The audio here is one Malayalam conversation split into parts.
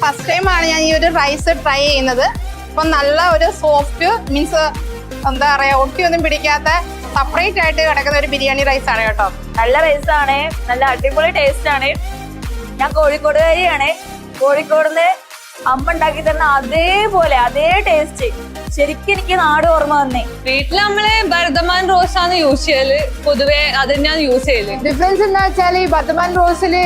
ഫസ്റ്റ് ടൈം ആണ് ഞാൻ ഈ ഒരു റൈസ് ട്രൈ ചെയ്യുന്നത്. അപ്പം നല്ല ഒരു സോഫ്റ്റ് മീൻസ് എന്താ പറയാ ഒട്ടിയൊന്നും പിടിക്കാത്ത സെപ്പറേറ്റ് ആയിട്ട് കിടക്കുന്ന ഒരു ബിരിയാണി റൈസ് ആണ് കേട്ടോ. നല്ല റൈസാണ്, നല്ല അടിപൊളി ടേസ്റ്റ് ആണ്. ഞാൻ കോഴിക്കോടുകാരിയാണ്. കോഴിക്കോടിന്ന് അമ്മ ഉണ്ടാക്കി തരുന്ന അതേപോലെ അതേ ടേസ്റ്റ് ശരിക്കും എനിക്ക് നാട് ഓർമ്മ വന്നേ. വീട്ടില് നമ്മള് ബർദമാൻ റോസ് ആണ് യൂസ് ചെയ്യല്, പൊതുവെ അത് തന്നെയാണ് യൂസ് ചെയ്യല്. ഡിഫറൻസ് എന്താ വെച്ചാൽ ഈ ബർദമാൻ റോസില്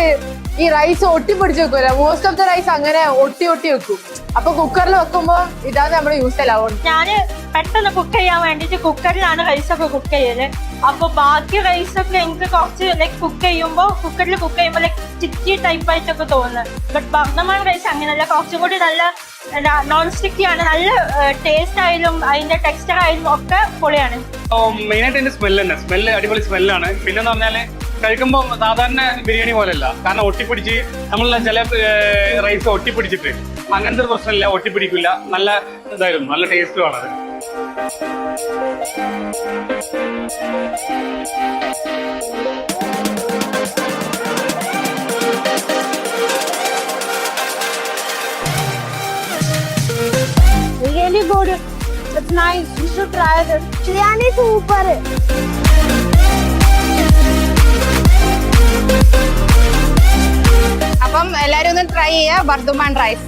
ഈ റൈസ് ഒട്ടിപ്പിടിച്ച് വെക്കൂല, മോസ്റ്റ് ഓഫ് ദ റൈസ് അങ്ങനെ ഒട്ടി വെക്കും. അപ്പൊ കുക്കറിൽ വെക്കുമ്പോ ഇതാണ് നമ്മൾ യൂസ് ചെയ്യലാവും. ഞാന് പെട്ടെന്ന് കുക്ക് ചെയ്യാൻ വേണ്ടിട്ട് കുക്കറിലാണ് റൈസൊക്കെ കുക്ക് ചെയ്യല്. അപ്പൊ ബാക്കി റൈസൊക്കെ എനിക്ക് കുറച്ച് ലൈക്ക് കുക്ക് ചെയ്യുമ്പോൾ ലൈക്ക് സ്റ്റിക്കി ടൈപ്പ് ആയിട്ടൊക്കെ തോന്നുന്നത്. ബട്ട് ബർദമാൻ റൈസ് അങ്ങനെയല്ല, കുറച്ചും കൂടി നല്ല നോൺ സ്റ്റിക്കി ആണ്. നല്ല ടേസ്റ്റ് ആയാലും അതിന്റെ ടെക്സ്ചർ ആയാലും ഒക്കെ പൊളിയാണ്. മെയിനായിട്ട് അതിന്റെ സ്മെല്ല് അടിപൊളി സ്മെല്ലാണ്. പിന്നെന്ന് പറഞ്ഞാല് കഴിക്കുമ്പോൾ സാധാരണ ബിരിയാണി പോലെയല്ല, കാരണം ഒട്ടിപ്പിടിച്ച് നമ്മൾ ചില റൈസ് ഒട്ടിപ്പിടിച്ചിട്ട് അങ്ങനത്തെ ഒരു പ്രശ്നമില്ല, ഒട്ടിപ്പിടിക്കില്ല. നല്ല ഇതായിരുന്നു, നല്ല ടേസ്റ്റുമാണ് അത്. Really good. It's nice. You should try it. Biryani super. അപ്പം എല്ലാവരും ഒന്ന് ട്രൈ ചെയ്യുക ബർദമാൻ റൈസ്.